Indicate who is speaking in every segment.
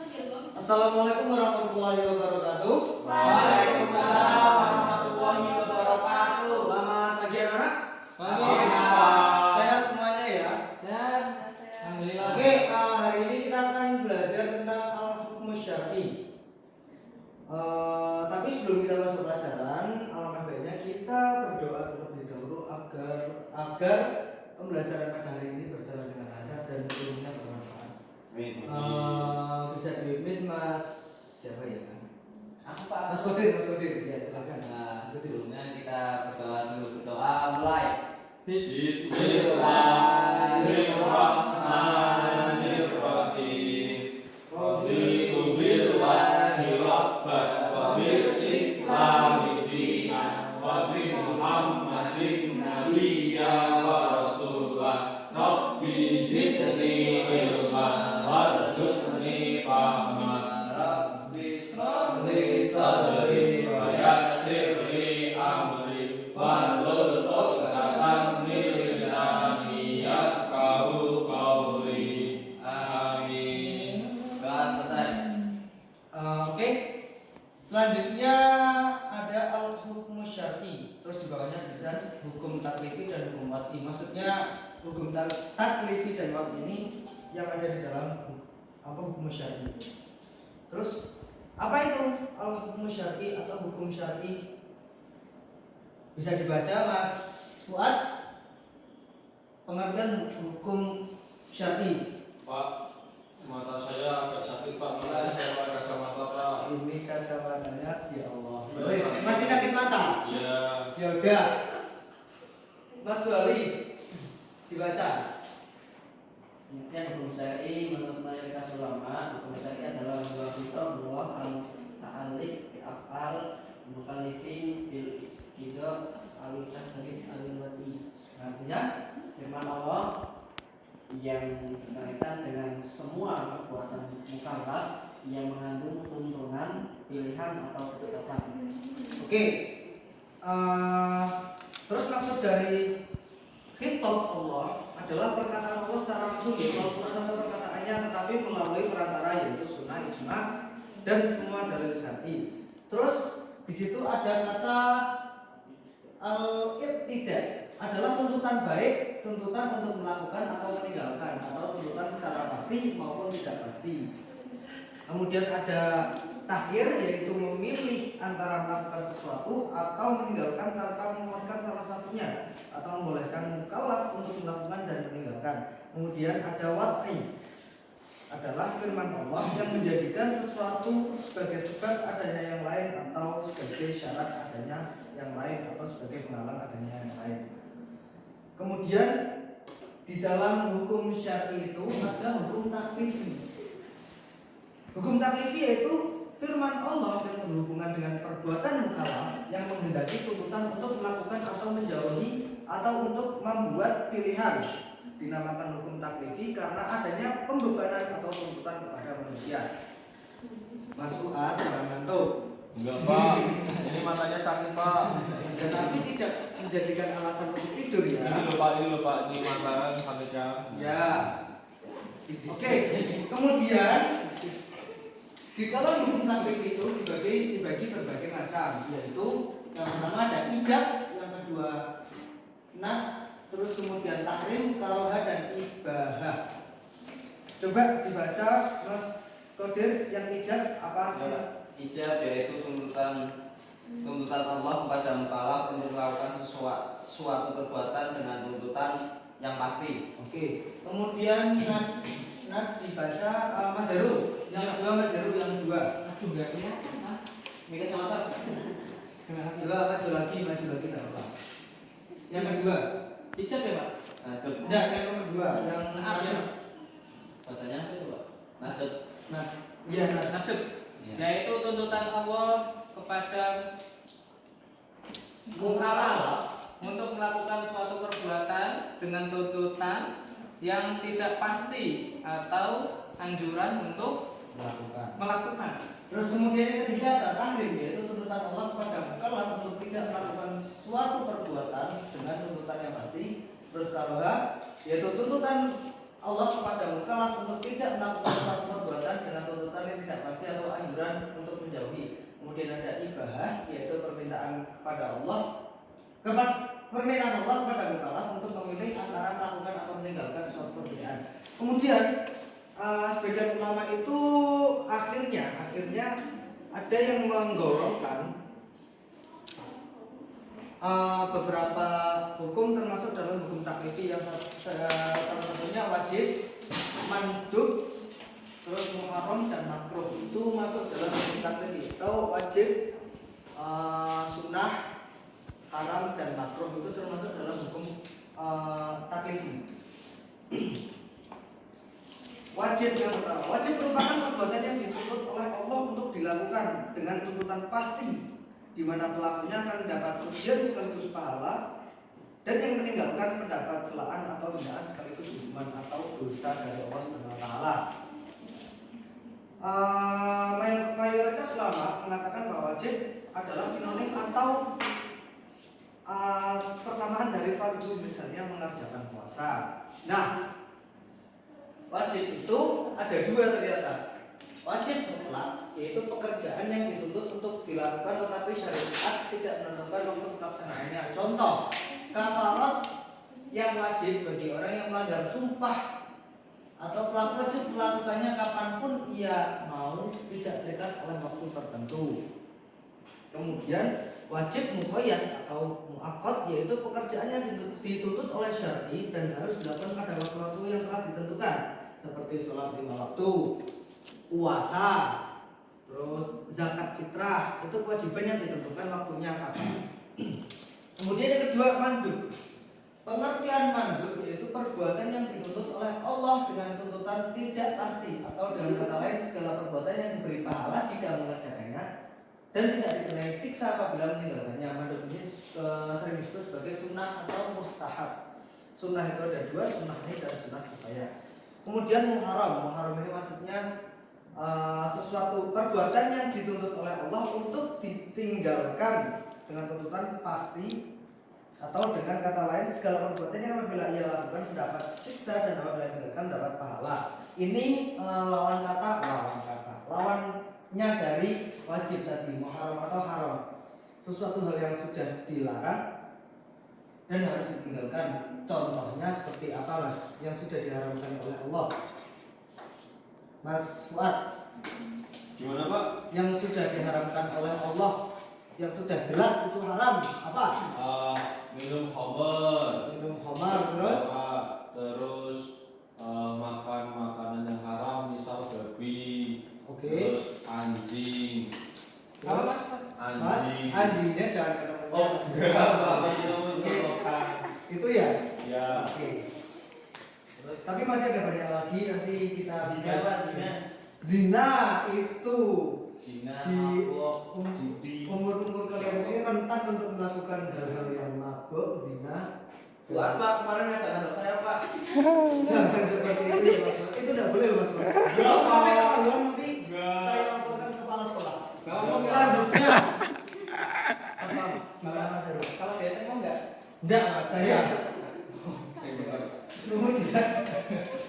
Speaker 1: Assalamualaikum warahmatullahi wabarakatuh.
Speaker 2: Waalaikumsalam warahmatullahi wabarakatuh.
Speaker 1: Selamat pagi anak-anak.
Speaker 2: Pagi.
Speaker 1: Sehat semuanya ya.
Speaker 2: Dan alhamdulillah.
Speaker 1: Oke, hari ini kita akan belajar tentang al-hukm syar'i. Tapi sebelum kita masuk pelajaran, alangkah baiknya kita berdoa terlebih dahulu agar pembelajaran pada hari ini berjalan dengan lancar dan ilmunya bermanfaat. Bisa dipimpin Mas siapa ya?
Speaker 2: Aku Pak.
Speaker 1: Mas Kodir, ya silakan.
Speaker 2: Nah, sebelumnya kita berdoa dulu, berdoa mulai.
Speaker 3: Bismillahirrahmanirrahim. Raditu billahi rabban wa bil islami dinan wa bi Muhammadin nabiyya wa rasulah. Rabbi zidni ilma warzuqni fahma. Rabbi ishrah li sadri wa yassir li amri wahlul 'uqdatam min lisani yafqahu qawli. Amin.
Speaker 2: Doa selesai.
Speaker 1: Oke. Selanjutnya ada al-hukm syar'i. Terus di bawahnya tulisan hukum taklifi dan hukum wad'i. Maksudnya hukum taklifi dan wad'i ini yang ada di dalam hukum syar'i. Terus apa itu al-hukm syar'i atau hukum syar'i? Bisa dibaca Mas Fuad? Pengertian hukum syar'i.
Speaker 3: Pak, mata saya agak sakit Pak, makanya saya pakai kacamata Pak.
Speaker 1: Ini kacamatanya ya Allah. Masih sakit mata?
Speaker 3: Iya.
Speaker 1: Ya udah. Mas Wali dibaca.
Speaker 2: Kemudian hukum syar'i menurut mayoritas ulama, hukum syar'i adalah sebuah fitrah al-ta'alliq bi af'al mukallifin bil qida al-tahrif al-wati.
Speaker 1: Artinya
Speaker 2: Firman Allah yang berkaitan dengan semua perbuatan mukallaf yang mengandung tuntunan, pilihan atau ketetapan.
Speaker 1: oke. Terus maksud dari khitab Allah adalah perkataan Allah secara langsung ya, walaupun ada perkataannya tetapi melalui perantara yaitu sunnah, ijma dan semua dalil syar'i. Terus di situ ada kata al-iqtida adalah tuntutan baik, tuntutan untuk melakukan atau meninggalkan atau tuntutan secara pasti maupun tidak pasti. Kemudian ada takhir yaitu memilih antara melakukan sesuatu atau meninggalkan tanpa memuaskan salah satunya atau membolehkan mukallaf untuk melakukan dan meninggalkan. Kemudian ada wad'i adalah firman Allah yang menjadikan sesuatu sebagai sebab adanya yang lain atau sebagai syarat adanya yang lain atau sebagai penghalang adanya yang lain. Kemudian di dalam hukum syar'i itu ada hukum taklifi. Hukum taklifi yaitu firman Allah yang berhubungan dengan perbuatan mukallaf yang menghendaki tuntutan untuk melakukan atau menjauhi atau untuk membuat pilihan. Dinamakan hukum taklifi karena adanya pembebanan atau tuntutan kepada manusia. Mas Fuad jangan ngantuk.
Speaker 3: Enggak Pak, ini matanya sakit Pak.
Speaker 1: Tetapi tidak menjadikan alasan untuk tidur ya.
Speaker 3: Ini loh Pak, ini mata sakitnya.
Speaker 1: Ya. Oke. Kemudian di dalam hukum taklif itu dibagi berbagai macam, yaitu yang pertama ada ijab, yang kedua nah, terus kemudian tahrim, karoha dan ibahah. Coba dibaca Mas Kodir yang ijab apa artinya?
Speaker 2: Ijab yaitu tuntutan Allah kepada mukallaf untuk melakukan suatu perbuatan dengan tuntutan yang pasti.
Speaker 1: Oke. Kemudian nah dibaca Mas Heru. Yang kedua Mas Heru yang kedua.
Speaker 2: Aduh enggak ya. Mikir sama
Speaker 1: Coba maju lagi tak apa. Yang kedua.
Speaker 2: Ijab ya Pak?
Speaker 1: Enggak, yang nomor dua. Yang
Speaker 2: Naab ya Pak? Bahasanya apa itu Pak? Nadab.
Speaker 1: Nah, iya
Speaker 2: Nadab. Yaitu tuntutan Allah kepada mukallaf untuk melakukan suatu perbuatan dengan tuntutan yang tidak pasti atau anjuran untuk melakukan.
Speaker 1: Terus kemudian yang ketiga ada tahrim, yaitu tuntutan Allah kepada mukallaf untuk tidak melakukan suatu perbuatan dengan tuntutan yang pasti. Terus karoha, yaitu tuntutan Allah kepada mukallaf untuk tidak melakukan suatu perbuatan dengan tuntutan yang Kemudian sebagian ulama itu akhirnya ada yang menggolongkan beberapa hukum termasuk dalam hukum taklifi yang salah satunya wajib, mandub, terus muharram dan makruh itu masuk dalam hukum taklifi. Atau wajib, sunnah, haram dan makruh itu termasuk dalam hukum taklifi. Wajib yang pertama, wajib merupakan perbuatan yang dituntut oleh Allah untuk dilakukan dengan tuntutan pasti, di mana pelakunya akan mendapat ujian sekaligus pahala, dan yang meninggalkan mendapat celaan atau hinaan sekaligus hukuman atau dosa dari Allah Subhanahu wa taala. Mayoritas ulama mengatakan bahwa wajib adalah sinonim atau persamaan dari fardu, misalnya mengerjakan puasa. Nah, wajib itu ada dua ternyata. Wajib mutlak, yaitu pekerjaan yang dituntut untuk dilakukan tetapi syariat tidak menentukan waktu pelaksanaannya. Contoh, kafarat yang wajib bagi orang yang melanggar sumpah atau pelaku wajib melakukannya kapanpun ia mau, tidak terikat oleh waktu tertentu. Kemudian wajib muqayyad atau muaqqad, yaitu pekerjaan yang dituntut oleh syar'i dan harus dilakukan pada waktu-waktu yang telah ditentukan, seperti sholat 5 waktu, puasa, terus zakat fitrah, itu kewajiban yang ditentukan waktunya kapan. Kemudian yang kedua, mandub. Pengertian mandub yaitu perbuatan yang dituntut oleh Allah dengan tuntutan tidak pasti, atau dalam kata lain segala perbuatan yang diberi pahala jika mengerjakannya dan tidak dikenai siksa apabila meninggalkannya. Mandub ini sering disebut sebagai sunnah atau mustahab. Sunnah itu ada dua, sunnah ini dan sunnah kifayah. Kemudian muharram ini maksudnya sesuatu perbuatan yang dituntut oleh Allah untuk ditinggalkan dengan tuntutan pasti, atau dengan kata lain segala perbuatan yang apabila ia lakukan mendapat siksa dan apabila ditinggalkan mendapat pahala. Ini lawannya dari wajib tadi, muharram atau haram, sesuatu hal yang sudah dilarang dan harus ditinggalkan. Contohnya seperti apa mas yang sudah diharamkan oleh Allah? Mas Fuad,
Speaker 3: Gimana Pak?
Speaker 1: yang sudah diharamkan oleh Allah, yang sudah jelas itu haram, apa?
Speaker 3: Minum khamr.
Speaker 1: Minum khamar, terus
Speaker 3: Terus makan makanan yang haram, misal babi.
Speaker 1: Oke.
Speaker 3: Terus anjing.
Speaker 1: Apa?
Speaker 3: Anjing.
Speaker 1: Anjingnya jangan ketemu.
Speaker 3: Oh, enggak, itu mencontohkan.
Speaker 1: Itu ya?
Speaker 3: Ya.
Speaker 1: Oke. Terus tapi masih ada banyak lagi, nanti kita Zina itu
Speaker 2: Zina,
Speaker 1: di
Speaker 2: mabuk, judi.
Speaker 1: umur kalian ini rentan untuk melakukan hal-hal yang mabuk, zina.
Speaker 2: Buat Pak, kemarin ngajak anak saya Pak.
Speaker 1: Jangan seperti itu ya mas. Itu tidak boleh mas. Kalau sampai ketahuan nanti saya laporkan kepala sekolah.
Speaker 2: Kamu
Speaker 1: Selanjutnya apa? Gimana mas Heru?
Speaker 2: Kalau dia saya mau enggak?
Speaker 1: Enggak mas, saya. Kemudian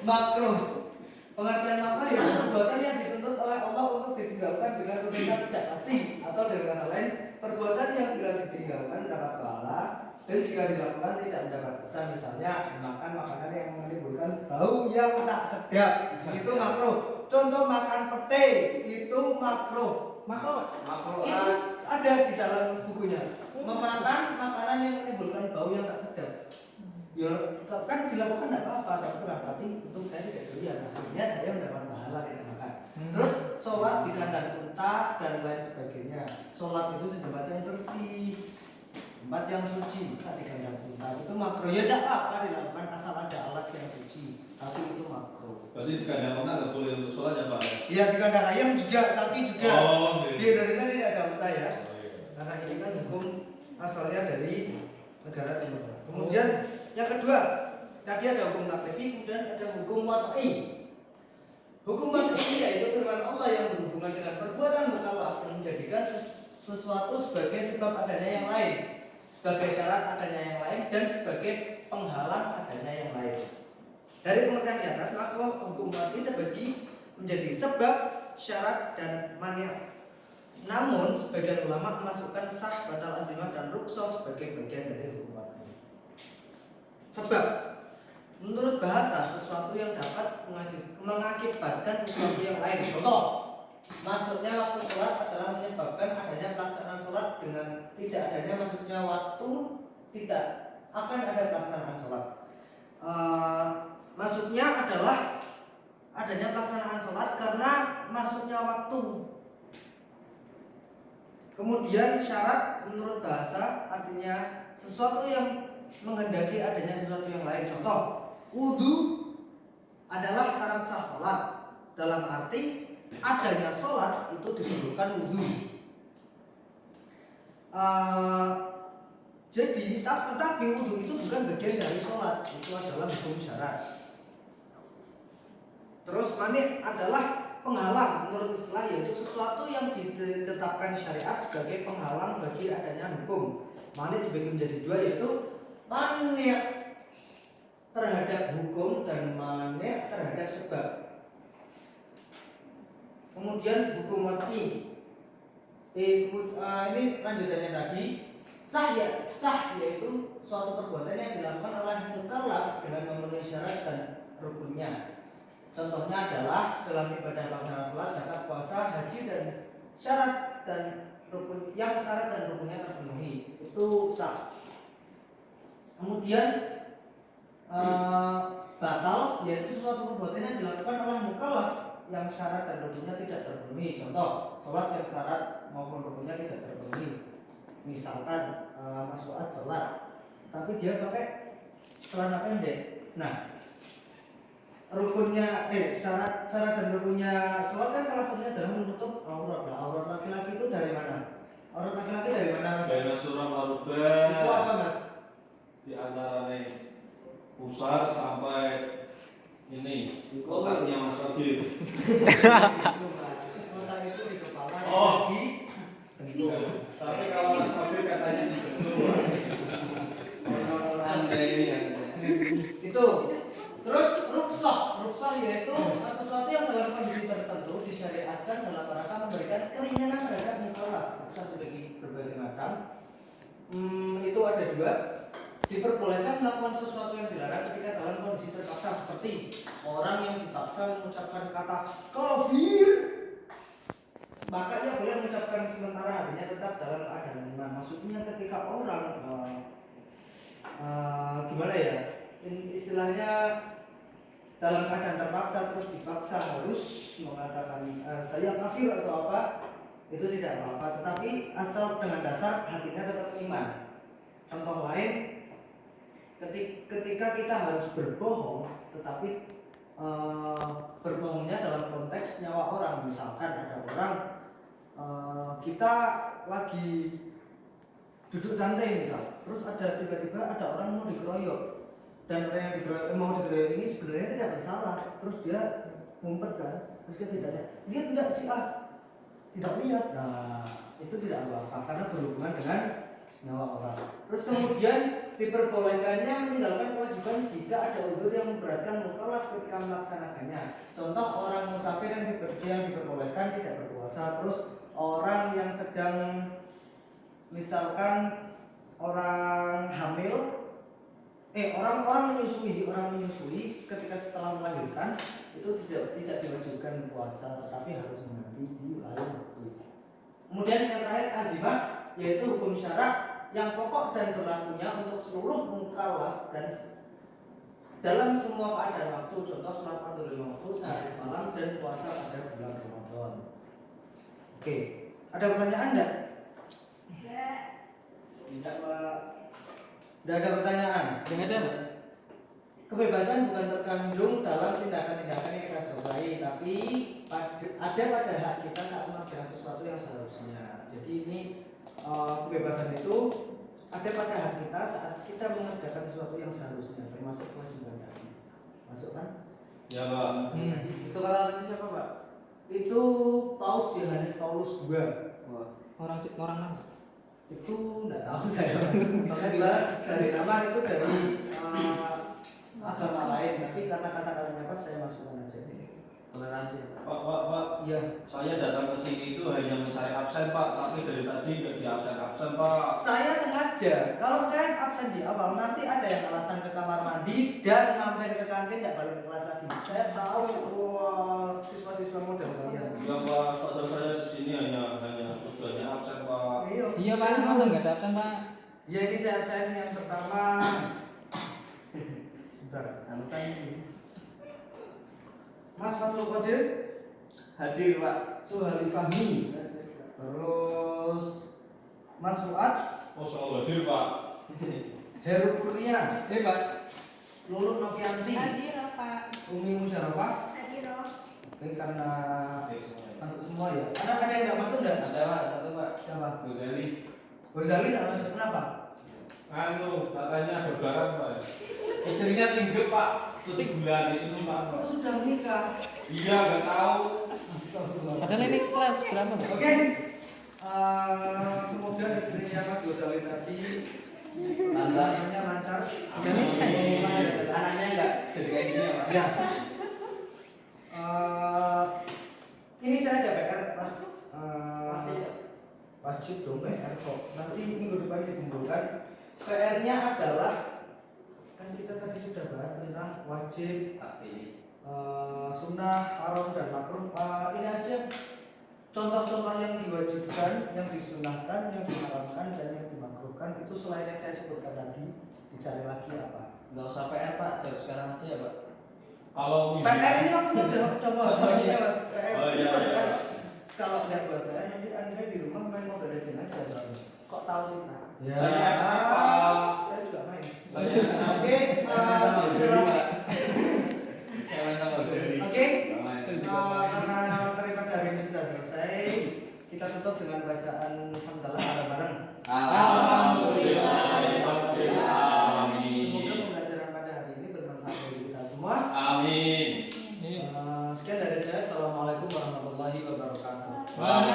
Speaker 1: makruh. Pengertian makruh ya perbuatan yang dituntut oleh Allah untuk ditinggalkan dengan tuntutan tidak pasti, atau dengan kata lain perbuatan yang bila ditinggalkan dapat pahala dan jika dilakukan tidak mendapat dosa. Misalnya makan makanan yang menimbulkan bau yang tak sedap, itu makruh. Contoh makan pete itu makruh.
Speaker 2: Makruh
Speaker 1: Itu ada di dalam bukunya. Memakan makanan yang menimbulkan bau yang tak sedap. Ya kan dilakukan tidak apa-apa, terserah, tapi untuk saya tidak doyan. Akhirnya saya mendapat pahala tidak makan. Terus sholat di kandang unta dan lain sebagainya. Sholat itu di tempat yang bersih, tempat yang suci, bisa di kandang unta itu makruh. Ya tidak apa-apa dilakukan asal ada alas yang suci, tapi itu makruh.
Speaker 3: Berarti di kandang unta nggak boleh untuk sholat ya Pak?
Speaker 1: Iya, di kandang ayam juga, sapi juga.
Speaker 3: Oh,
Speaker 1: Di Indonesia tidak ada unta ya, karena ini kan hukum asalnya dari negara Timur Tengah. Kemudian yang kedua, tadi ada hukum taklifi, kemudian ada hukum wad'i. Hukum wad'i yaitu firman Allah yang berhubungan dengan perbuatan mukallaf yang menjadikan sesuatu sebagai sebab adanya yang lain, sebagai syarat adanya yang lain, dan sebagai penghalang adanya yang lain. Dari pengertian di atas, maka hukum wad'i terbagi menjadi sebab, syarat, dan mani'. Namun sebagian ulama memasukkan sah, batal, azimah, dan rukhsah sebagai bagian dari hukum wad'i. Sebab menurut bahasa sesuatu yang dapat mengakibatkan sesuatu yang lain. Contoh, maksudnya waktu sholat adalah menyebabkan adanya pelaksanaan sholat. Dengan tidak adanya maksudnya waktu tidak akan ada pelaksanaan sholat. Maksudnya adalah adanya pelaksanaan sholat karena masuknya waktu. Kemudian syarat menurut bahasa artinya sesuatu yang menghendaki adanya sesuatu yang lain. Contoh, wudu adalah syarat sah sholat. Dalam arti adanya sholat itu diperlukan wudu. Jadi tetapi wudu itu bukan bagian dari sholat, itu adalah hukum syarat. Terus mani adalah penghalang menurut istilah, yaitu sesuatu yang ditetapkan syariat sebagai penghalang bagi adanya hukum. Mani dibagi menjadi dua, yaitu mani terhadap hukum dan mani terhadap sebab. Kemudian hukum wad'i. Ini lanjutannya tadi. Sah yaitu suatu perbuatan yang dilakukan oleh mukallaf dengan memenuhi syarat dan rukunnya. Contohnya adalah dalam ibadah pelaksanaan sholat, zakat, puasa, haji dan syarat dan rukun yang syarat dan rukunnya terpenuhi, itu sah. Kemudian batal yaitu suatu perbuatan yang dilakukan oleh mukallaf yang syarat dan rukunnya tidak terpenuhi. Contoh, sholat yang syarat maupun rukunnya tidak terpenuhi. Misalkan masbuat sholat, tapi dia pakai celana pendek. Nah, rukunnya syarat dan rukunnya sholat kan salah satunya adalah menutup aurat. Nah, aurat laki-laki itu dari mana? Aurat laki-laki dari mana, Mas?
Speaker 3: Baina surah marubah.
Speaker 1: Itu apa, Mas?
Speaker 3: Di antara pusat sampai ini kotaknya Mas Fadil.
Speaker 1: Kotak itu di kepala.
Speaker 3: Oh.
Speaker 1: Di
Speaker 3: Tapi kalau Mas Fadil katanya di benua.
Speaker 2: Anda ini yang
Speaker 1: itu. Terus rukshoh yaitu sesuatu yang dalam kondisi tertentu disyariatkan dalam rangka memberikan keringanan terhadap mukallaf. Rukshoh dibagi berbagai macam. Itu ada dua. Diperbolehkan melakukan sesuatu yang dilarang ketika dalam kondisi terpaksa, seperti orang yang dipaksa mengucapkan kata kafir, maka ia boleh mengucapkan sementara hatinya tetap dalam keadaan iman. Maksudnya ketika orang gimana ya, istilahnya dalam keadaan terpaksa terus dipaksa harus mengatakan saya kafir atau apa, itu tidak apa-apa, tetapi asal dengan dasar hatinya tetap iman. Contoh lain, ketika kita harus berbohong, tetapi berbohongnya dalam konteks nyawa orang. Misalkan ada orang, kita lagi duduk santai misal, terus ada tiba-tiba ada orang mau dikeroyok, dan orang yang mau dikeroyok ini sebenarnya tidak bersalah, terus dia ngumpet kan, terus dia tidak lihat enggak sih, tidak lihat. Nah, itu tidak apa-apa karena berhubungan dengan nyawa orang. Terus kemudian diperbolehkannya meninggalkan kewajiban jika ada uzur yang memberatkan mukallaf ketika melaksanakannya. Contoh, orang musafir yang diperbolehkan tidak berpuasa. Terus orang yang sedang, misalkan orang hamil, orang menyusui ketika setelah melahirkan itu tidak diwajibkan puasa, tetapi harus mengganti di lain waktu. Kemudian yang terakhir azimah, yaitu hukum syarak yang pokok dan berlakunya untuk seluruh mukallaf dan dalam semua keadaan waktu. Contoh, sholat fardu lima waktu sehari semalam dan puasa pada bulan Ramadan. Oke, ada pertanyaan enggak? Tidak, Pak. Tidak ada pertanyaan. Ada. Kebebasan bukan terkandung dalam tindakan-tindakan yang kita sukai, tapi ada pada hak kita saat mengerjakan sesuatu yang seharusnya. Jadi ini kebebasan itu ada pada hak kita saat kita mengerjakan sesuatu yang seharusnya, termasuk kewajiban tadi. Masuk kan?
Speaker 3: Ya, Pak.
Speaker 2: itu kata siapa, Pak?
Speaker 1: Itu Paus Yohanes Paulus II.
Speaker 4: Orang mana?
Speaker 1: Itu enggak tahu saya. Dari nama itu dari agama lain, tapi karena kata-katanya pas saya masukkan aja.
Speaker 2: Toleransi.
Speaker 3: Pak,
Speaker 1: Iya.
Speaker 3: saya datang ke sini itu hanya mencari absen Pak, tapi dari tadi nggak di absen Pak.
Speaker 1: Saya sengaja, kalau saya absen di awal nanti ada yang alasan ke kamar mandi dan mampir ke kantin tidak balik ke kelas lagi. Saya tahu, wah siswa-siswa model saya.
Speaker 3: Ya Pak, status saya di sini hanya tujuannya absen Pak.
Speaker 4: Iya Pak, masa nggak ada absen Pak?
Speaker 1: Ya ini saya absen yang pertama. Bentar,
Speaker 2: Anu kan ini.
Speaker 1: Mas Fatul Qadir,
Speaker 2: Hadir Pak.
Speaker 1: Suhali Fahmi, terus Mas Fuad,
Speaker 3: Oh soal hadir Pak.
Speaker 1: Heru Kurnia,
Speaker 4: Pak.
Speaker 1: Luluk Novianti,
Speaker 5: Hadir Pak.
Speaker 1: Umi Musyarawah.
Speaker 5: Hadir.
Speaker 1: Oke, karena
Speaker 2: Oke, semuanya.
Speaker 1: masuk semua ya. Ada yang nggak masuk nggak?
Speaker 2: Ada Pak, satu Pak.
Speaker 1: Siapa?
Speaker 2: Gozali.
Speaker 1: Gozali nggak masuk, kenapa?
Speaker 3: Anu, katanya ada garam Pak. Istrinya tinggal Pak, tutik bulan itu Pak.
Speaker 1: Kok sudah menikah?
Speaker 3: Iya, nggak tahu.
Speaker 1: Astagfirullah.
Speaker 4: Padahal ini kelas berapa Pak?
Speaker 1: Oke, semoga istrinya Mas Gozali tadi namanya lancar.
Speaker 4: Udah nikah ya?
Speaker 2: Anaknya enggak jadi kayak gini ya Pak.
Speaker 1: Ya. Ini saya ada PR Mas. Wajib dong PR kok. Nanti minggu depan dikumpulkan. PR-nya adalah kan kita tadi sudah bahas tentang wajib,
Speaker 2: Tapi
Speaker 1: sunnah, haram dan makruh. Ini aja contoh-contoh yang diwajibkan, yang disunahkan, yang diharamkan dan yang dimakruhkan itu selain yang saya sebutkan tadi dicari lagi apa?
Speaker 2: enggak usah PR Pak, jawab sekarang aja ya Pak.
Speaker 3: Kalau
Speaker 1: PR ini waktunya udah mau habis ya Mas. PR
Speaker 3: Oh, iya, iya.
Speaker 1: kalau nggak buat PR nanti Anda di rumah main Mobile Legends aja.
Speaker 2: Kok tahu sih Pak?
Speaker 1: Ya.
Speaker 3: Saya Pak.
Speaker 1: Saya juga main.
Speaker 3: Saya
Speaker 1: Oke,
Speaker 2: Saya main sama Gozali
Speaker 1: silakan.
Speaker 2: Pak. Saya main sama Gozali.
Speaker 1: Oke.
Speaker 2: Main.
Speaker 1: Karena materi pada hari ini sudah selesai, kita tutup dengan bacaan hamdalah bareng-bareng.
Speaker 2: Alhamdulillah.
Speaker 1: Semoga pembelajaran pada hari ini bermanfaat bagi kita semua.
Speaker 3: Amin.
Speaker 1: Sekian dari saya. Assalamualaikum warahmatullahi wabarakatuh.
Speaker 3: Waalaikumsalam.